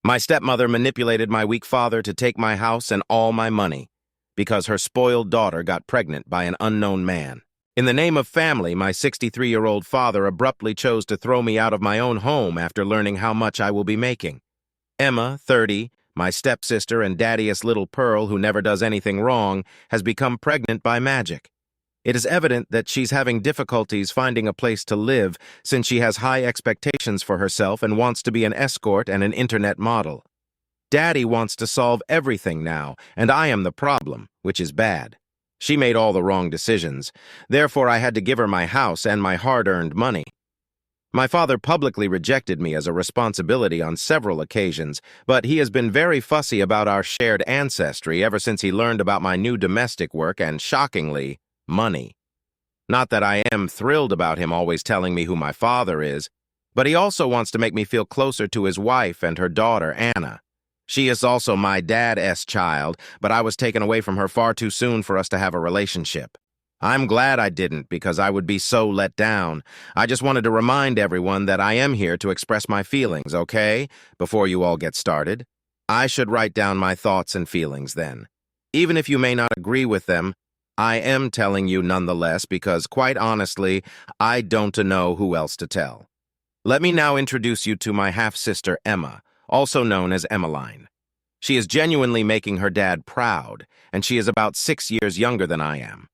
My stepmother manipulated my weak father to take my house and all my money because her spoiled daughter got pregnant by an unknown man. In the name of family, my 63-year-old father abruptly chose to throw me out of my own home after learning how much I will be making. Emma, 30, my stepsister and daddiest little Pearl, who never does anything wrong, has become pregnant by magic. It is evident that she's having difficulties finding a place to live since she has high expectations for herself and wants to be an escort and an internet model. Daddy wants to solve everything now, and I am the problem, which is bad. She made all the wrong decisions. Therefore, I had to give her my house and my hard-earned money. My father publicly rejected me as a responsibility on several occasions, but he has been very fussy about our shared ancestry ever since he learned about my new domestic work and, shockingly, money. Not that I am thrilled about him always telling me who my father is, but he also wants to make me feel closer to his wife and her daughter, Anna. She is also my dad's child, but I was taken away from her far too soon for us to have a relationship. I'm glad I didn't, because I would be so let down. I just wanted to remind everyone that I am here to express my feelings, okay? Before you all get started. I should write down my thoughts and feelings then. Even if you may not agree with them, I am telling you nonetheless because, quite honestly, I don't know who else to tell. Let me now introduce you to my half-sister, Emma, also known as Emmeline. She is genuinely making her dad proud, and she is about 6 years younger than I am.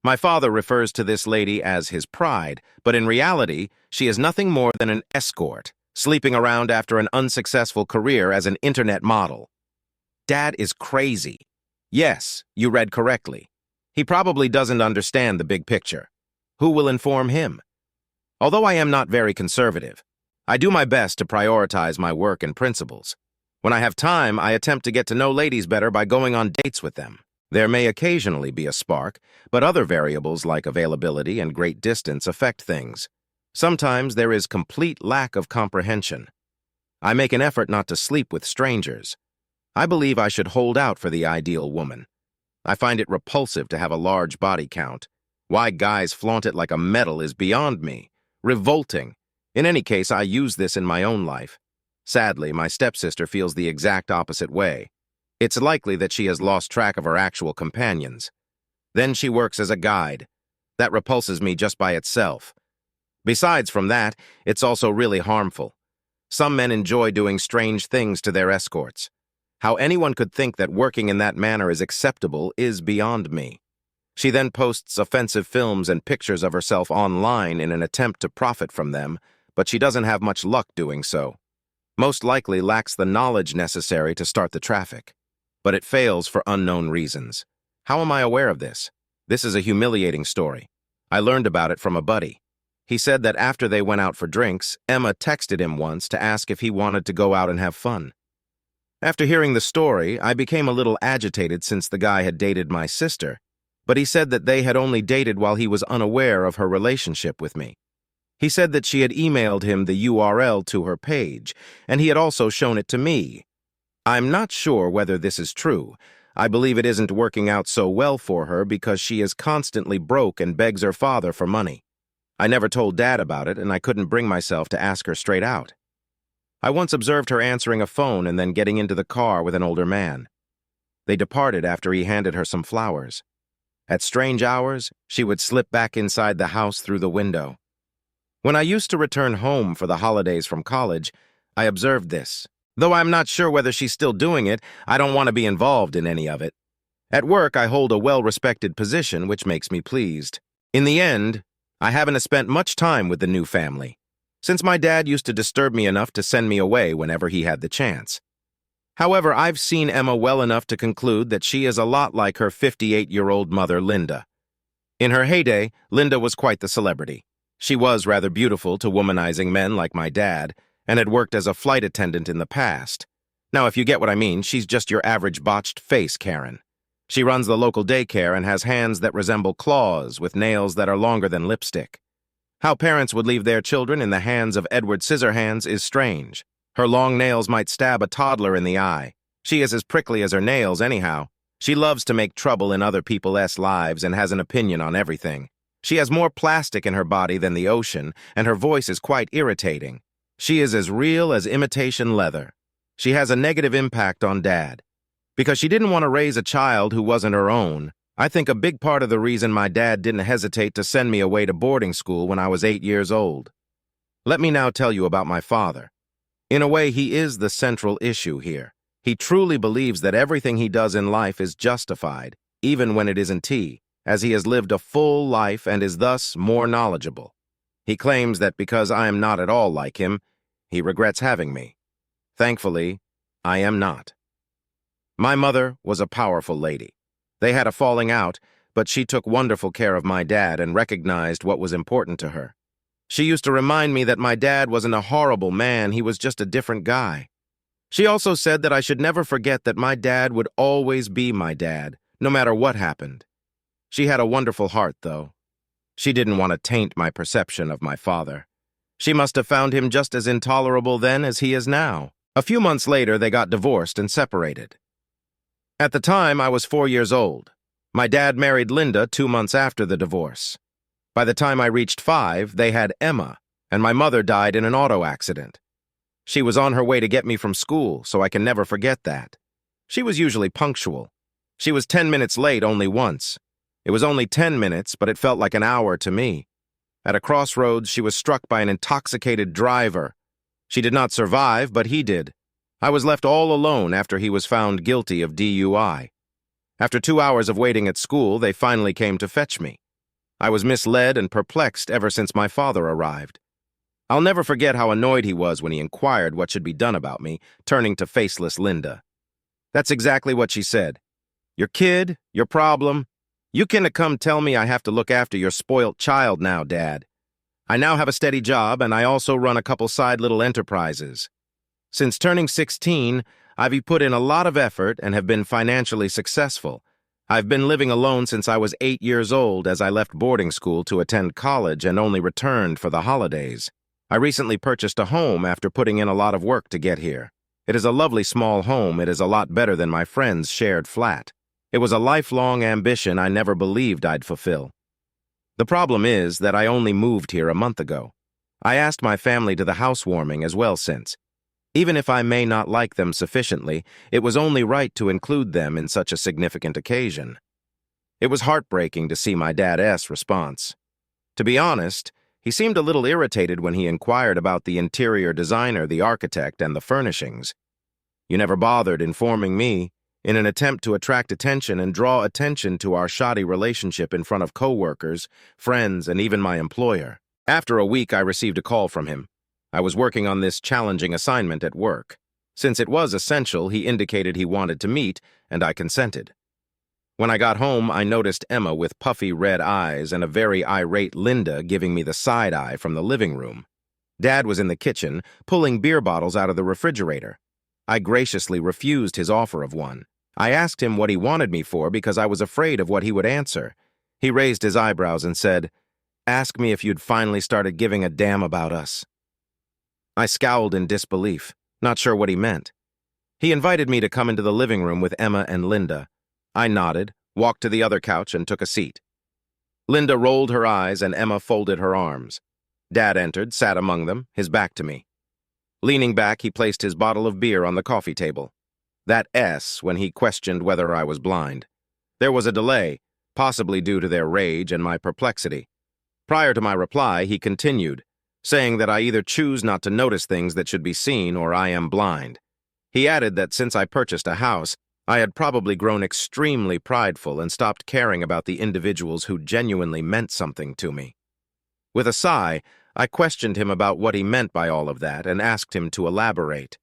My father refers to this lady as his pride, but in reality, she is nothing more than an escort, sleeping around after an unsuccessful career as an internet model. Dad is crazy. Yes, you read correctly. He probably doesn't understand the big picture. Who will inform him? Although I am not very conservative, I do my best to prioritize my work and principles. When I have time, I attempt to get to know ladies better by going on dates with them. There may occasionally be a spark, but other variables like availability and great distance affect things. Sometimes there is complete lack of comprehension. I make an effort not to sleep with strangers. I believe I should hold out for the ideal woman. I find it repulsive to have a large body count. Why guys flaunt it like a medal is beyond me. Revolting. In any case, I use this in my own life. Sadly, my stepsister feels the exact opposite way. It's likely that she has lost track of her actual companions. Then she works as a guide. That repulses me just by itself. Besides from that, it's also really harmful. Some men enjoy doing strange things to their escorts. How anyone could think that working in that manner is acceptable is beyond me. She then posts offensive films and pictures of herself online in an attempt to profit from them, but she doesn't have much luck doing so. Most likely lacks the knowledge necessary to start the traffic. But it fails for unknown reasons. How am I aware of this? This is a humiliating story. I learned about it from a buddy. He said that after they went out for drinks, Emma texted him once to ask if he wanted to go out and have fun. After hearing the story, I became a little agitated since the guy had dated my sister, but he said that they had only dated while he was unaware of her relationship with me. He said that she had emailed him the URL to her page, and he had also shown it to me. I'm not sure whether this is true. I believe it isn't working out so well for her because she is constantly broke and begs her father for money. I never told Dad about it, and I couldn't bring myself to ask her straight out. I once observed her answering a phone and then getting into the car with an older man. They departed after he handed her some flowers. At strange hours, she would slip back inside the house through the window. When I used to return home for the holidays from college, I observed this. Though I'm not sure whether she's still doing it, I don't want to be involved in any of it. At work, I hold a well-respected position, which makes me pleased. In the end, I haven't spent much time with the new family, since my dad used to disturb me enough to send me away whenever he had the chance. However, I've seen Emma well enough to conclude that she is a lot like her 58-year-old mother, Linda. In her heyday, Linda was quite the celebrity. She was rather beautiful to womanizing men like my dad, and had worked as a flight attendant in the past. Now, if you get what I mean, she's just your average botched face Karen. She runs the local daycare and has hands that resemble claws with nails that are longer than lipstick. How parents would leave their children in the hands of Edward Scissorhands is strange. Her long nails might stab a toddler in the eye. She is as prickly as her nails anyhow. She loves to make trouble in other people's lives and has an opinion on everything. She has more plastic in her body than the ocean, and her voice is quite irritating. She is as real as imitation leather. She has a negative impact on Dad. Because she didn't want to raise a child who wasn't her own, I think a big part of the reason my dad didn't hesitate to send me away to boarding school when I was 8 years old. Let me now tell you about my father. In a way, he is the central issue here. He truly believes that everything he does in life is justified, even when it isn't he, as he has lived a full life and is thus more knowledgeable. He claims that because I am not at all like him, he regrets having me. Thankfully, I am not. My mother was a powerful lady. They had a falling out, but she took wonderful care of my dad and recognized what was important to her. She used to remind me that my dad wasn't a horrible man, he was just a different guy. She also said that I should never forget that my dad would always be my dad, no matter what happened. She had a wonderful heart, though. She didn't want to taint my perception of my father. She must have found him just as intolerable then as he is now. A few months later, they got divorced and separated. At the time, I was 4 years old. My dad married Linda 2 months after the divorce. By the time I reached 5, they had Emma, and my mother died in an auto accident. She was on her way to get me from school, so I can never forget that. She was usually punctual. She was 10 minutes late only once. It was only 10 minutes, but it felt like an hour to me. At a crossroads, she was struck by an intoxicated driver. She did not survive, but he did. I was left all alone after he was found guilty of DUI. After 2 hours of waiting at school, they finally came to fetch me. I was misled and perplexed ever since my father arrived. I'll never forget how annoyed he was when he inquired what should be done about me, turning to faceless Linda. That's exactly what she said. Your kid, your problem. You can come tell me I have to look after your spoilt child now, Dad. I now have a steady job, and I also run a couple side little enterprises. Since turning 16, I've put in a lot of effort and have been financially successful. I've been living alone since I was 8 years old as I left boarding school to attend college and only returned for the holidays. I recently purchased a home after putting in a lot of work to get here. It is a lovely small home. It is a lot better than my friend's shared flat. It was a lifelong ambition I never believed I'd fulfill. The problem is that I only moved here a month ago. I asked my family to the housewarming as well since. Even if I may not like them sufficiently, it was only right to include them in such a significant occasion. It was heartbreaking to see my dad's response. To be honest, he seemed a little irritated when he inquired about the interior designer, the architect, and the furnishings. You never bothered informing me, in an attempt to attract attention and draw attention to our shoddy relationship in front of coworkers, friends, and even my employer. After a week, I received a call from him. I was working on this challenging assignment at work. Since it was essential, he indicated he wanted to meet, and I consented. When I got home, I noticed Emma with puffy red eyes and a very irate Linda giving me the side eye from the living room. Dad was in the kitchen, pulling beer bottles out of the refrigerator. I graciously refused his offer of one. I asked him what he wanted me for because I was afraid of what he would answer. He raised his eyebrows and said, "Ask me if you'd finally started giving a damn about us." I scowled in disbelief, not sure what he meant. He invited me to come into the living room with Emma and Linda. I nodded, walked to the other couch, and took a seat. Linda rolled her eyes and Emma folded her arms. Dad entered, sat among them, his back to me. Leaning back, he placed his bottle of beer on the coffee table. That S when he questioned whether I was blind. There was a delay, possibly due to their rage and my perplexity. Prior to my reply, he continued, saying that I either choose not to notice things that should be seen or I am blind. He added that since I purchased a house, I had probably grown extremely prideful and stopped caring about the individuals who genuinely meant something to me. With a sigh, I questioned him about what he meant by all of that and asked him to elaborate.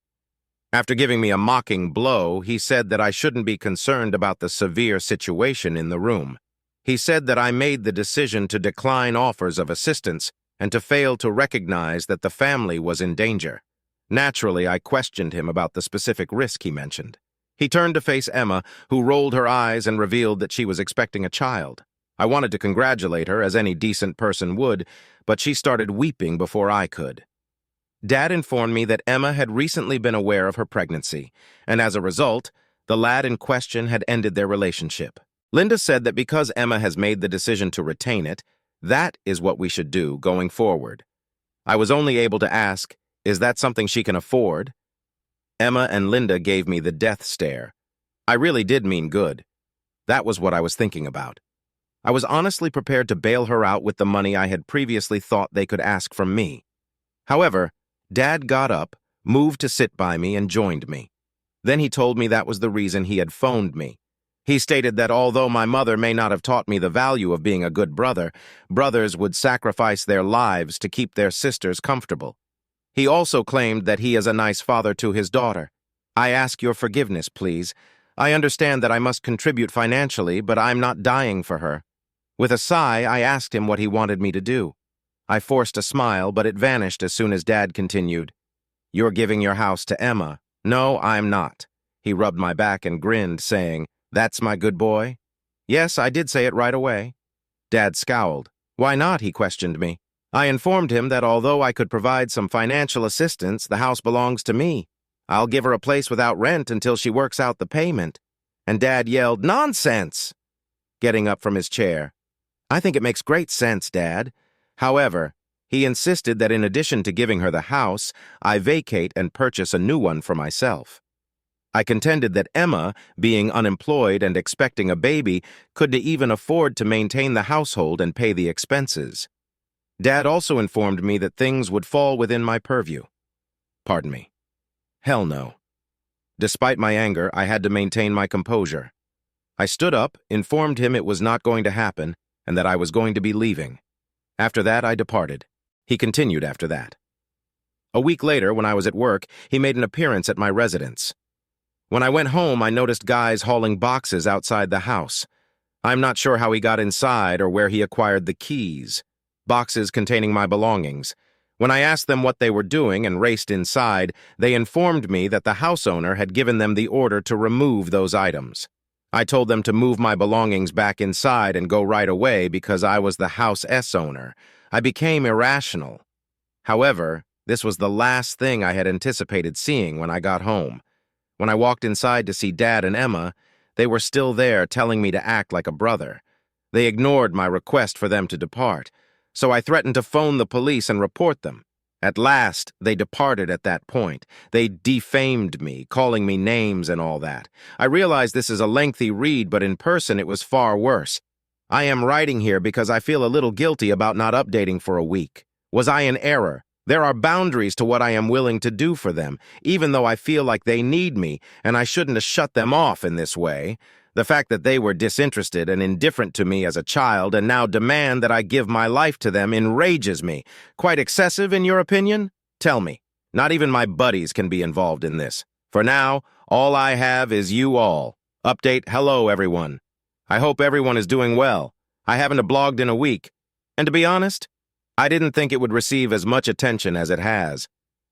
After giving me a mocking blow, he said that I shouldn't be concerned about the severe situation in the room. He said that I made the decision to decline offers of assistance and to fail to recognize that the family was in danger. Naturally, I questioned him about the specific risk he mentioned. He turned to face Emma, who rolled her eyes and revealed that she was expecting a child. I wanted to congratulate her, as any decent person would, but she started weeping before I could. Dad informed me that Emma had recently been aware of her pregnancy, and as a result, the lad in question had ended their relationship. Linda said that because Emma has made the decision to retain it, that is what we should do going forward. I was only able to ask, is that something she can afford? Emma and Linda gave me the death stare. I really did mean good. That was what I was thinking about. I was honestly prepared to bail her out with the money I had previously thought they could ask from me. However, Dad got up, moved to sit by me, and joined me. Then he told me that was the reason he had phoned me. He stated that although my mother may not have taught me the value of being a good brother, brothers would sacrifice their lives to keep their sisters comfortable. He also claimed that he is a nice father to his daughter. I ask your forgiveness, please. I understand that I must contribute financially, but I'm not dying for her. With a sigh, I asked him what he wanted me to do. I forced a smile, but it vanished as soon as Dad continued. You're giving your house to Emma. No, I'm not. He rubbed my back and grinned, saying, That's my good boy? Yes, I did say it right away. Dad scowled. Why not? He questioned me. I informed him that although I could provide some financial assistance, the house belongs to me. I'll give her a place without rent until she works out the payment. And Dad yelled, Nonsense! Getting up from his chair. I think it makes great sense, Dad. However, he insisted that in addition to giving her the house, I vacate and purchase a new one for myself. I contended that Emma, being unemployed and expecting a baby, couldn't even afford to maintain the household and pay the expenses. Dad also informed me that things would fall within my purview. Pardon me. Hell no. Despite my anger, I had to maintain my composure. I stood up, informed him it was not going to happen, and that I was going to be leaving. After that, I departed. He continued after that. A week later, when I was at work, he made an appearance at my residence. When I went home, I noticed guys hauling boxes outside the house. I'm not sure how he got inside or where he acquired the keys. Boxes containing my belongings. When I asked them what they were doing and raced inside, they informed me that the house owner had given them the order to remove those items. I told them to move my belongings back inside and go right away because I was the house owner. I became irrational. However, this was the last thing I had anticipated seeing when I got home. When I walked inside to see Dad and Emma, they were still there telling me to act like a brother. They ignored my request for them to depart, so I threatened to phone the police and report them. At last, they departed at that point. They defamed me, calling me names and all that. I realize this is a lengthy read, but in person it was far worse. I am writing here because I feel a little guilty about not updating for a week. Was I in error? There are boundaries to what I am willing to do for them, even though I feel like they need me, and I shouldn't have shut them off in this way. The fact that they were disinterested and indifferent to me as a child and now demand that I give my life to them enrages me. Quite excessive, in your opinion? Tell me. Not even my buddies can be involved in this. For now, all I have is you all. Update, hello, everyone. I hope everyone is doing well. I haven't blogged in a week. And to be honest, I didn't think it would receive as much attention as it has.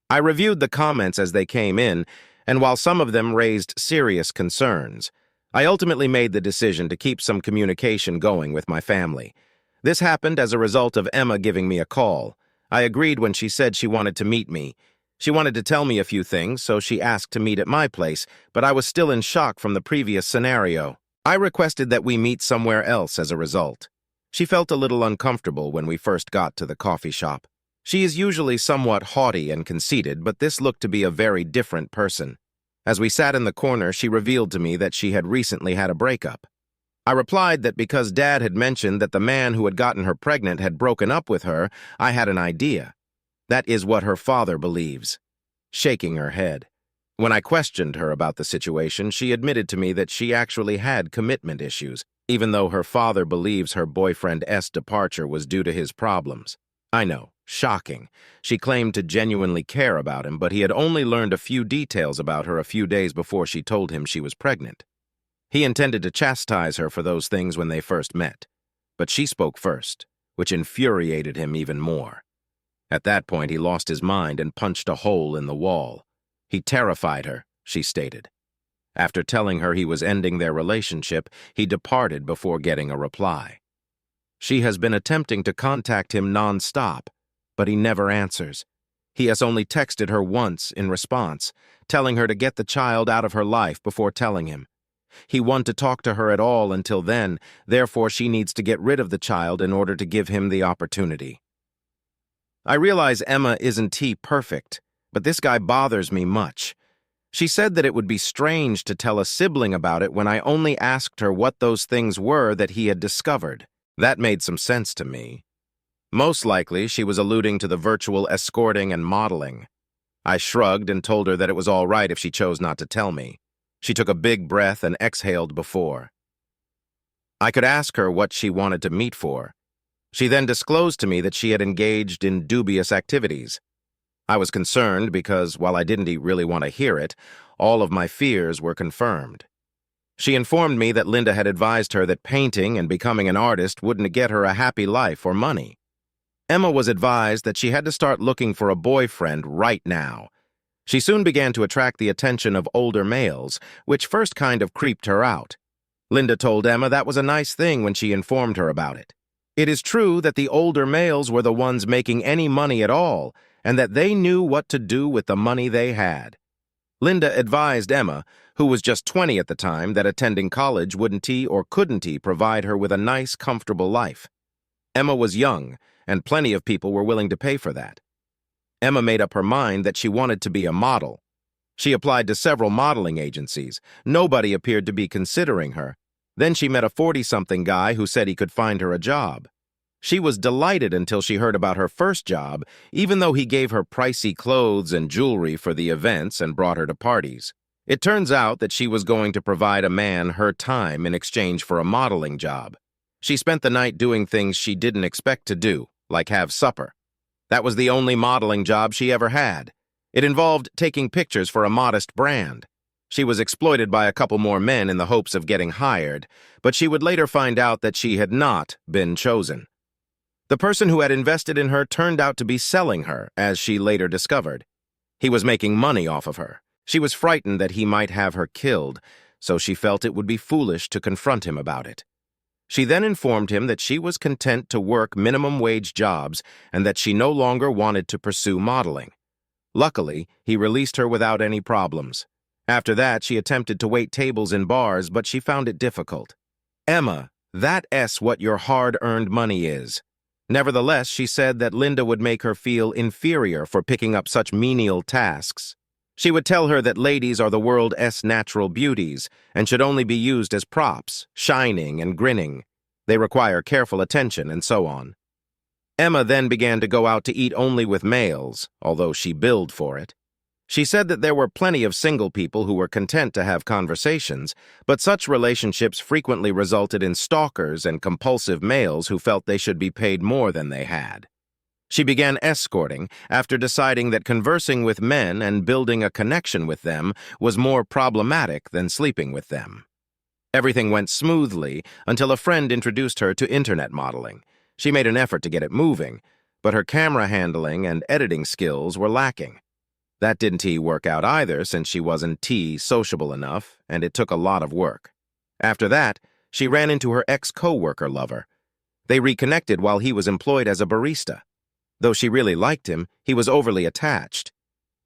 I reviewed the comments as they came in, and while some of them raised serious concerns, I ultimately made the decision to keep some communication going with my family. This happened as a result of Emma giving me a call. I agreed when she said she wanted to meet me. She wanted to tell me a few things, so she asked to meet at my place, but I was still in shock from the previous scenario. I requested that we meet somewhere else as a result. She felt a little uncomfortable when we first got to the coffee shop. She is usually somewhat haughty and conceited, but this looked to be a very different person. As we sat in the corner, she revealed to me that she had recently had a breakup. I replied that because Dad had mentioned that the man who had gotten her pregnant had broken up with her, I had an idea. That is what her father believes. Shaking her head. When I questioned her about the situation, she admitted to me that she actually had commitment issues, even though her father believes her boyfriend's departure was due to his problems. I know. Shocking. She claimed to genuinely care about him, but he had only learned a few details about her a few days before she told him she was pregnant. He intended to chastise her for those things when they first met, but she spoke first, which infuriated him even more. At that point, he lost his mind and punched a hole in the wall. He terrified her, she stated. After telling her he was ending their relationship, he departed before getting a reply. She has been attempting to contact him non-stop, but he never answers. He has only texted her once in response, telling her to get the child out of her life before telling him. He won't to talk to her at all until then, therefore she needs to get rid of the child in order to give him the opportunity. I realize Emma isn't perfect, but this guy bothers me much. She said that it would be strange to tell a sibling about it when I only asked her what those things were that he had discovered. That made some sense to me. Most likely, she was alluding to the virtual escorting and modeling. I shrugged and told her that it was all right if she chose not to tell me. She took a big breath and exhaled before. I could ask her what she wanted to meet for. She then disclosed to me that she had engaged in dubious activities. I was concerned because, while I didn't really want to hear it, all of my fears were confirmed. She informed me that Linda had advised her that painting and becoming an artist wouldn't get her a happy life or money. Emma was advised that she had to start looking for a boyfriend right now. She soon began to attract the attention of older males, which first kind of creeped her out. Linda told Emma that was a nice thing when she informed her about it. It is true that the older males were the ones making any money at all, and that they knew what to do with the money they had. Linda advised Emma, who was just 20 at the time, that attending college wouldn't or couldn't provide her with a nice, comfortable life. Emma was young, and plenty of people were willing to pay for that. Emma made up her mind that she wanted to be a model. She applied to several modeling agencies. Nobody appeared to be considering her. Then she met a 40-something guy who said he could find her a job. She was delighted until she heard about her first job, even though he gave her pricey clothes and jewelry for the events and brought her to parties. It turns out that she was going to provide a man her time in exchange for a modeling job. She spent the night doing things she didn't expect to do, like have supper. That was the only modeling job she ever had. It involved taking pictures for a modest brand. She was exploited by a couple more men in the hopes of getting hired, but she would later find out that she had not been chosen. The person who had invested in her turned out to be selling her, as she later discovered. He was making money off of her. She was frightened that he might have her killed, so she felt it would be foolish to confront him about it. She then informed him that she was content to work minimum-wage jobs and that she no longer wanted to pursue modeling. Luckily, he released her without any problems. After that, she attempted to wait tables in bars, but she found it difficult. Emma, that's what your hard-earned money is. Nevertheless, she said that Linda would make her feel inferior for picking up such menial tasks. She would tell her that ladies are the world's natural beauties and should only be used as props, shining and grinning. They require careful attention and so on. Emma then began to go out to eat only with males, although she billed for it. She said that there were plenty of single people who were content to have conversations, but such relationships frequently resulted in stalkers and compulsive males who felt they should be paid more than they had. She began escorting after deciding that conversing with men and building a connection with them was more problematic than sleeping with them. Everything went smoothly until a friend introduced her to internet modeling. She made an effort to get it moving, but her camera handling and editing skills were lacking. That didn't work out either, since she wasn't sociable enough, and it took a lot of work. After that, she ran into her ex-coworker lover. They reconnected while he was employed as a barista. Though she really liked him, he was overly attached.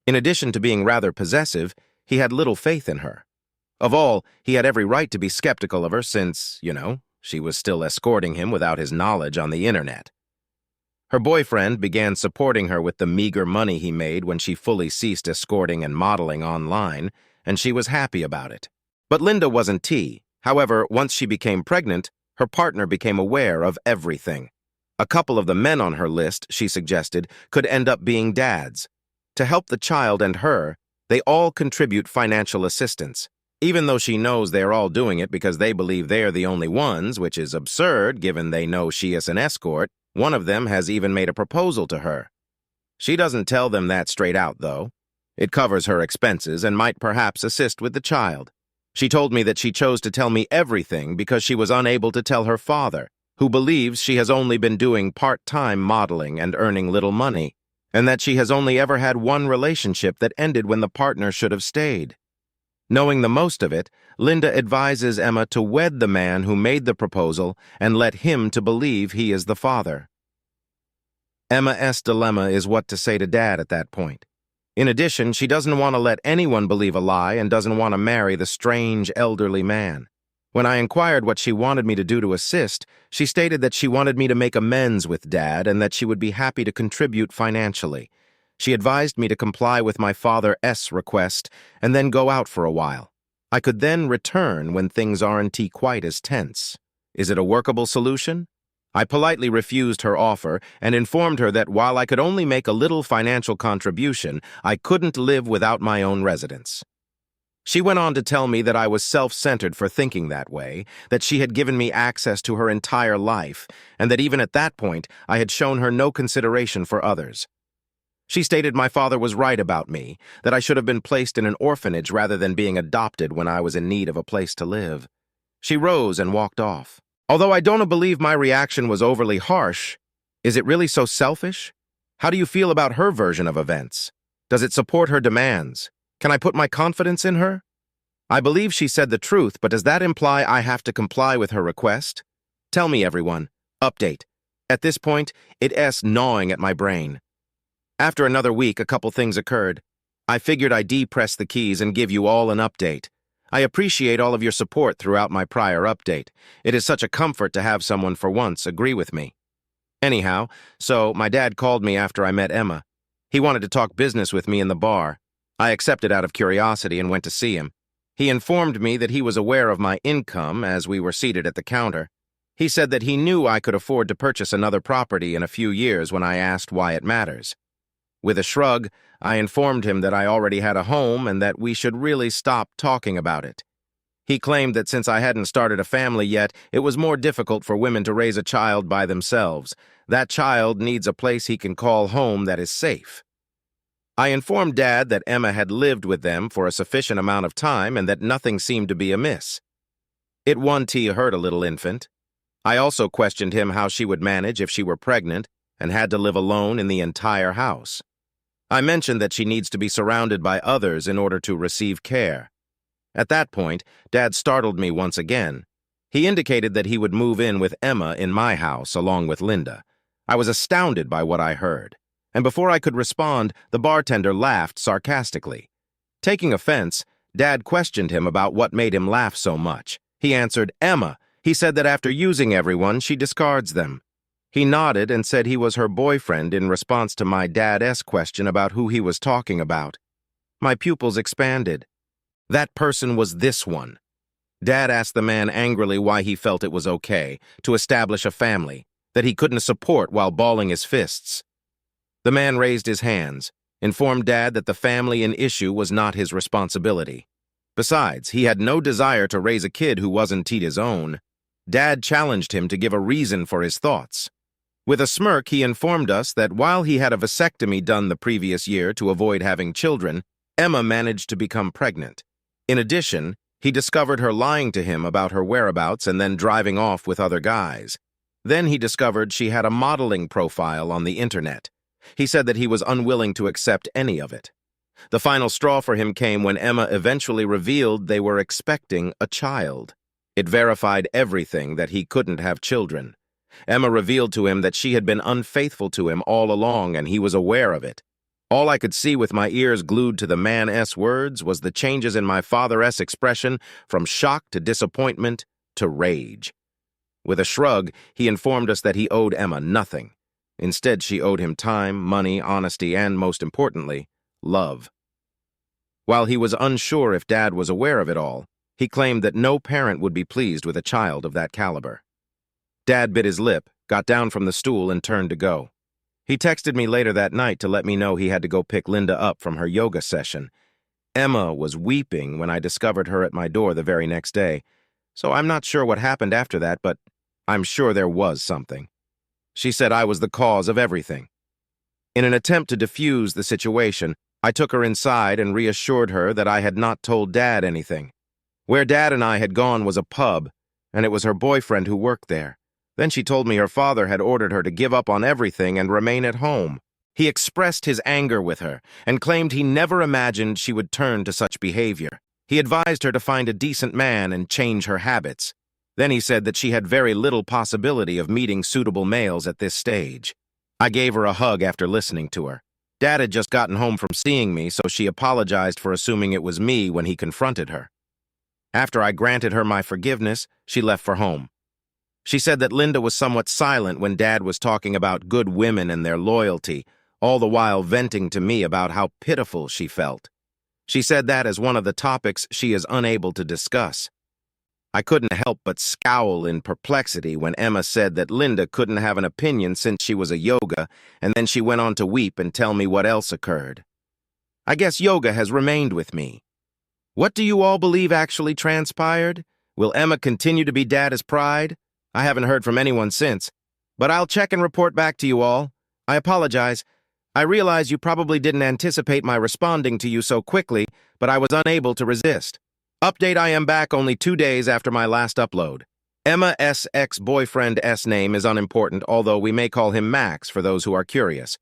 In addition to being rather possessive, he had little faith in her. Of all, he had every right to be skeptical of her since, she was still escorting him without his knowledge on the internet. Her boyfriend began supporting her with the meager money he made when she fully ceased escorting and modeling online, and she was happy about it. But Linda wasn't However, once she became pregnant, her partner became aware of everything. A couple of the men on her list, she suggested, could end up being dads. To help the child and her, they all contribute financial assistance, even though she knows they are all doing it because they believe they are the only ones, which is absurd given they know she is an escort. One of them has even made a proposal to her. She doesn't tell them that straight out, though. It covers her expenses and might perhaps assist with the child. She told me that she chose to tell me everything because she was unable to tell her father, who believes she has only been doing part-time modeling and earning little money, and that she has only ever had one relationship that ended when the partner should have stayed. Knowing the most of it, Linda advises Emma to wed the man who made the proposal and let him to believe he is the father. Emma's dilemma is what to say to Dad at that point. In addition, she doesn't want to let anyone believe a lie and doesn't want to marry the strange elderly man. When I inquired what she wanted me to do to assist, she stated that she wanted me to make amends with Dad and that she would be happy to contribute financially. She advised me to comply with my father's request and then go out for a while. I could then return when things aren't quite as tense. Is it a workable solution? I politely refused her offer and informed her that while I could only make a little financial contribution, I couldn't live without my own residence. She went on to tell me that I was self-centered for thinking that way, that she had given me access to her entire life, and that even at that point, I had shown her no consideration for others. She stated my father was right about me, that I should have been placed in an orphanage rather than being adopted when I was in need of a place to live. She rose and walked off. Although I don't believe my reaction was overly harsh, is it really so selfish? How do you feel about her version of events? Does it support her demands? Can I put my confidence in her? I believe she said the truth, but does that imply I have to comply with her request? Tell me, everyone. Update. At this point, it's gnawing at my brain. After another week, a couple things occurred. I figured I'd press the keys and give you all an update. I appreciate all of your support throughout my prior update. It is such a comfort to have someone for once agree with me. Anyhow, so my dad called me after I met Emma. He wanted to talk business with me in the bar. I accepted out of curiosity and went to see him. He informed me that he was aware of my income as we were seated at the counter. He said that he knew I could afford to purchase another property in a few years when I asked why it matters. With a shrug, I informed him that I already had a home and that we should really stop talking about it. He claimed that since I hadn't started a family yet, it was more difficult for women to raise a child by themselves. That child needs a place he can call home that is safe. I informed Dad that Emma had lived with them for a sufficient amount of time and that nothing seemed to be amiss. It won't hurt a little infant. I also questioned him how she would manage if she were pregnant and had to live alone in the entire house. I mentioned that she needs to be surrounded by others in order to receive care. At that point, Dad startled me once again. He indicated that he would move in with Emma in my house along with Linda. I was astounded by what I heard. And before I could respond, the bartender laughed sarcastically. Taking offense, Dad questioned him about what made him laugh so much. He answered, Emma. He said that after using everyone, she discards them. He nodded and said he was her boyfriend in response to my dad's question about who he was talking about. My pupils expanded. That person was this one. Dad asked the man angrily why he felt it was okay to establish a family that he couldn't support while balling his fists. The man raised his hands, informed Dad that the family in issue was not his responsibility. Besides, he had no desire to raise a kid who wasn't his own. Dad challenged him to give a reason for his thoughts. With a smirk, he informed us that while he had a vasectomy done the previous year to avoid having children, Emma managed to become pregnant. In addition, he discovered her lying to him about her whereabouts and then driving off with other guys. Then he discovered she had a modeling profile on the internet. He said that he was unwilling to accept any of it. The final straw for him came when Emma eventually revealed they were expecting a child. It verified everything that he couldn't have children. Emma revealed to him that she had been unfaithful to him all along and he was aware of it. All I could see with my ears glued to the man's words was the changes in my father's expression from shock to disappointment to rage. With a shrug, he informed us that he owed Emma nothing. Instead, she owed him time, money, honesty, and, most importantly, love. While he was unsure if Dad was aware of it all, he claimed that no parent would be pleased with a child of that caliber. Dad bit his lip, got down from the stool, and turned to go. He texted me later that night to let me know he had to go pick Linda up from her yoga session. Emma was weeping when I discovered her at my door the very next day, so I'm not sure what happened after that, but I'm sure there was something. She said I was the cause of everything. In an attempt to defuse the situation, I took her inside and reassured her that I had not told Dad anything. Where Dad and I had gone was a pub, and it was her boyfriend who worked there. Then she told me her father had ordered her to give up on everything and remain at home. He expressed his anger with her and claimed he never imagined she would turn to such behavior. He advised her to find a decent man and change her habits. Then he said that she had very little possibility of meeting suitable males at this stage. I gave her a hug after listening to her. Dad had just gotten home from seeing me, so she apologized for assuming it was me when he confronted her. After I granted her my forgiveness, she left for home. She said that Linda was somewhat silent when Dad was talking about good women and their loyalty, all the while venting to me about how pitiful she felt. She said that as one of the topics she is unable to discuss. I couldn't help but scowl in perplexity when Emma said that Linda couldn't have an opinion since she was a yoga, and then she went on to weep and tell me what else occurred. I guess yoga has remained with me. What do you all believe actually transpired? Will Emma continue to be Dada's pride? I haven't heard from anyone since, but I'll check and report back to you all. I apologize. I realize you probably didn't anticipate my responding to you so quickly, but I was unable to resist. Update: I am back only 2 days after my last upload. Emma's ex-boyfriend's name is unimportant, although we may call him Max for those who are curious.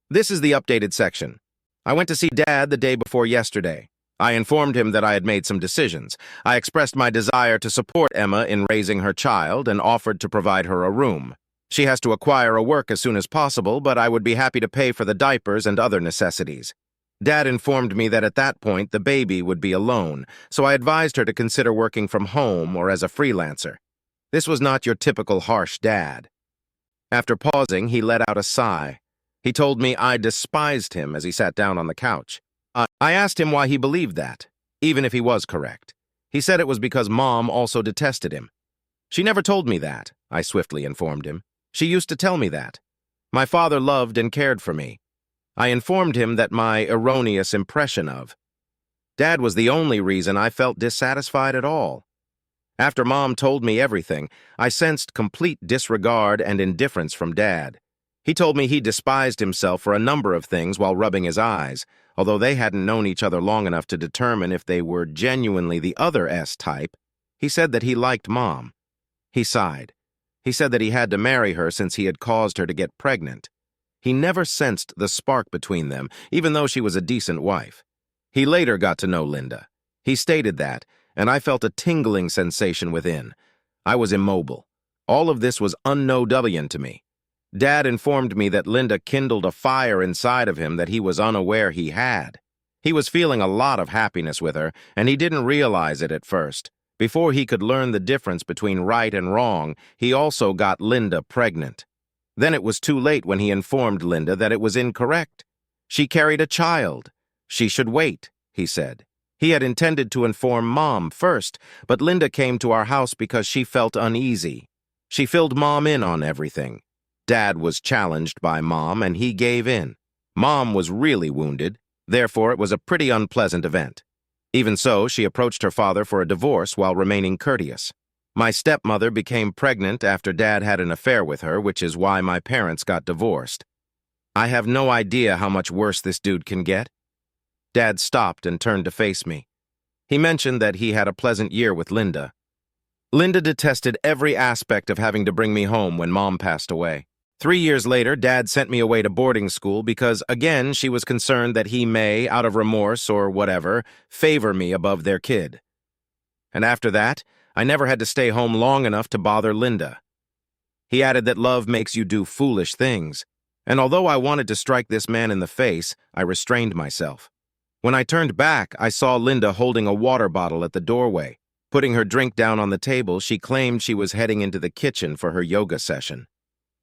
This is the updated section. I went to see Dad the day before yesterday. I informed him that I had made some decisions. I expressed my desire to support Emma in raising her child and offered to provide her a room. She has to acquire a work as soon as possible, but I would be happy to pay for the diapers and other necessities. Dad informed me that at that point the baby would be alone, so I advised her to consider working from home or as a freelancer. This was not your typical harsh dad. After pausing, he let out a sigh. He told me I despised him as he sat down on the couch. I asked him why he believed that, even if he was correct. He said it was because Mom also detested him. She never told me that, I swiftly informed him. She used to tell me that. My father loved and cared for me. I informed him that my erroneous impression of. Dad was the only reason I felt dissatisfied at all. After Mom told me everything, I sensed complete disregard and indifference from Dad. He told me he despised himself for a number of things while rubbing his eyes, although they hadn't known each other long enough to determine if they were genuinely the other S-type. He said that he liked Mom. He sighed. He said that he had to marry her since he had caused her to get pregnant. He never sensed the spark between them, even though she was a decent wife. He later got to know Linda. He stated that, and I felt a tingling sensation within. I was immobile. All of this was unknown to me. Dad informed me that Linda kindled a fire inside of him that he was unaware he had. He was feeling a lot of happiness with her, and he didn't realize it at first. Before he could learn the difference between right and wrong, he also got Linda pregnant. Then it was too late when he informed Linda that it was incorrect. She carried a child. She should wait, he said. He had intended to inform Mom first, but Linda came to our house because she felt uneasy. She filled Mom in on everything. Dad was challenged by Mom, and he gave in. Mom was really wounded, therefore it was a pretty unpleasant event. Even so, she approached her father for a divorce while remaining courteous. My stepmother became pregnant after Dad had an affair with her, which is why my parents got divorced. I have no idea how much worse this dude can get. Dad stopped and turned to face me. He mentioned that he had a pleasant year with Linda. Linda detested every aspect of having to bring me home when Mom passed away. 3 years later, Dad sent me away to boarding school because, again, she was concerned that he may, out of remorse or whatever, favor me above their kid. And after that, I never had to stay home long enough to bother Linda. He added that love makes you do foolish things, and although I wanted to strike this man in the face, I restrained myself. When I turned back, I saw Linda holding a water bottle at the doorway. Putting her drink down on the table, she claimed she was heading into the kitchen for her yoga session.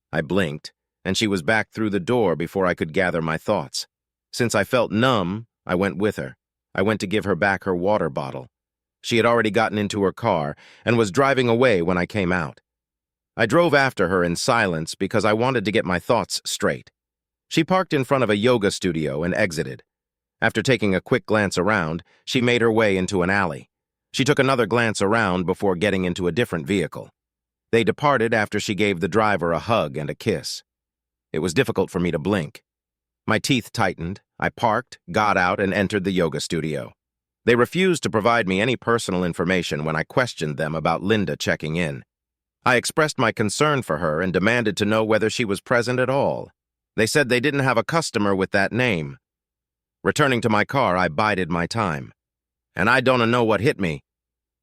I blinked, and she was back through the door before I could gather my thoughts. Since I felt numb, I went with her. I went to give her back her water bottle. She had already gotten into her car and was driving away when I came out. I drove after her in silence because I wanted to get my thoughts straight. She parked in front of a yoga studio and exited. After taking a quick glance around, she made her way into an alley. She took another glance around before getting into a different vehicle. They departed after she gave the driver a hug and a kiss. It was difficult for me to blink. My teeth tightened. I parked, got out, and entered the yoga studio. They refused to provide me any personal information when I questioned them about Linda checking in. I expressed my concern for her and demanded to know whether she was present at all. They said they didn't have a customer with that name. Returning to my car, I bided my time. And I don't know what hit me,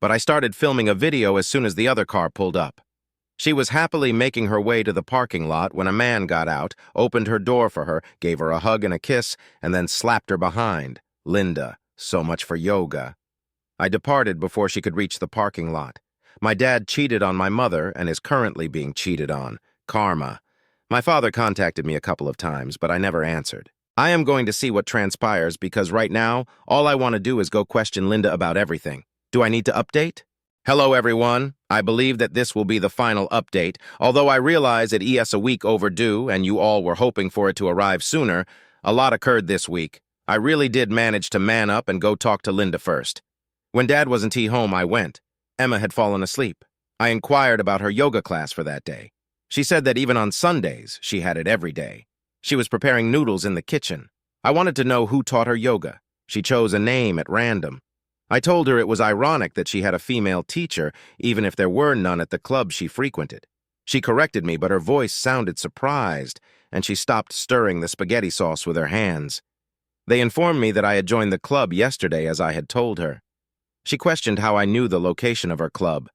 but I started filming a video as soon as the other car pulled up. She was happily making her way to the parking lot when a man got out, opened her door for her, gave her a hug and a kiss, and then slapped her behind. Linda, so much for yoga. I departed before she could reach the parking lot. My dad cheated on my mother and is currently being cheated on. Karma. My father contacted me a couple of times, but I never answered. I am going to see what transpires because right now, all I want to do is go question Linda about everything. Do I need to update? Hello, everyone. I believe that this will be the final update. Although I realize it is a week overdue and you all were hoping for it to arrive sooner, a lot occurred this week. I really did manage to man up and go talk to Linda first. When Dad wasn't home, I went. Emma had fallen asleep. I inquired about her yoga class for that day. She said that even on Sundays, she had it every day. She was preparing noodles in the kitchen. I wanted to know who taught her yoga. She chose a name at random. I told her it was ironic that she had a female teacher, even if there were none at the club she frequented. She corrected me, but her voice sounded surprised, and she stopped stirring the spaghetti sauce with her hands. They informed me that I had joined the club yesterday as I had told her. She questioned how I knew the location of her club.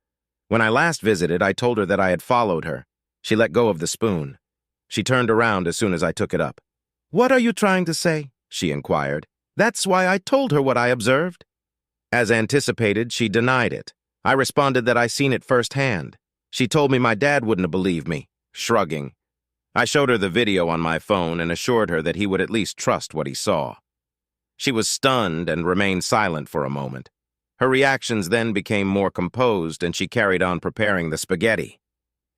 When I last visited, I told her that I had followed her. She let go of the spoon. She turned around as soon as I took it up. "What are you trying to say?" she inquired. "That's why I told her what I observed." As anticipated, she denied it. I responded that I seen it firsthand. She told me my dad wouldn't have believed me, shrugging. I showed her the video on my phone and assured her that he would at least trust what he saw. She was stunned and remained silent for a moment. Her reactions then became more composed and she carried on preparing the spaghetti.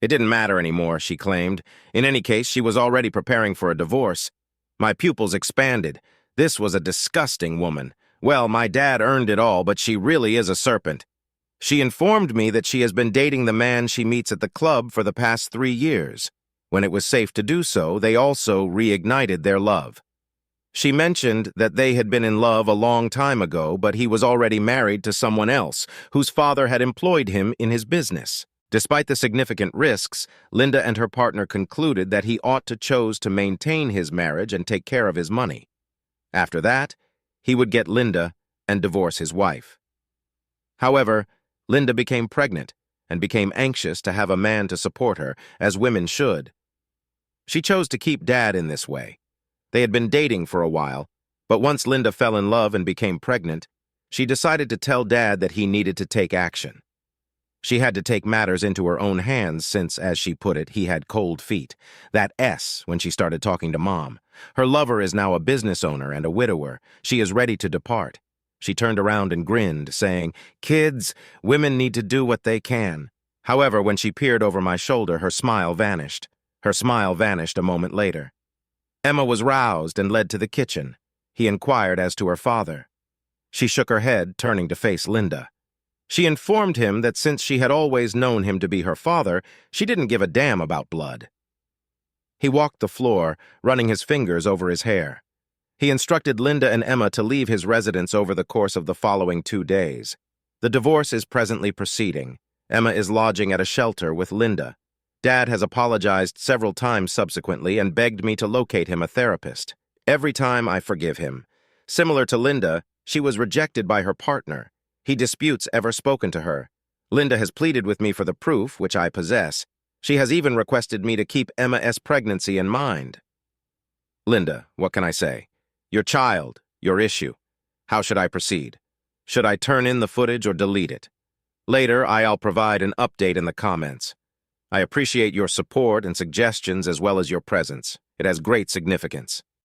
It didn't matter anymore, she claimed. In any case, she was already preparing for a divorce. My pupils expanded. This was a disgusting woman. Well, my dad earned it all, but she really is a serpent. She informed me that she has been dating the man she meets at the club for the past 3 years. When it was safe to do so, they also reignited their love. She mentioned that they had been in love a long time ago, but he was already married to someone else, whose father had employed him in his business. Despite the significant risks, Linda and her partner concluded that he ought to choose to maintain his marriage and take care of his money. After that, he would get Linda and divorce his wife. However, Linda became pregnant and became anxious to have a man to support her, as women should. She chose to keep Dad in this way. They had been dating for a while, but once Linda fell in love and became pregnant, she decided to tell Dad that he needed to take action. She had to take matters into her own hands since, as she put it, he had cold feet. That S when she started talking to Mom. Her lover is now a business owner and a widower. She is ready to depart. She turned around and grinned, saying, "Kids, women need to do what they can." However, when she peered over my shoulder, her smile vanished. Her smile vanished a moment later. Emma was roused and led to the kitchen. He inquired as to her father. She shook her head, turning to face Linda. She informed him that since she had always known him to be her father, she didn't give a damn about blood. He walked the floor, running his fingers over his hair. He instructed Linda and Emma to leave his residence over the course of the following 2 days. The divorce is presently proceeding. Emma is lodging at a shelter with Linda. Dad has apologized several times subsequently and begged me to locate him a therapist. Every time I forgive him. Similar to Linda, she was rejected by her partner. He disputes ever spoken to her. Linda has pleaded with me for the proof, which I possess. She has even requested me to keep Emma's pregnancy in mind. Linda, what can I say? Your child, your issue. How should I proceed? Should I turn in the footage or delete it? Later, I'll provide an update in the comments. I appreciate your support and suggestions as well as your presence. It has great significance.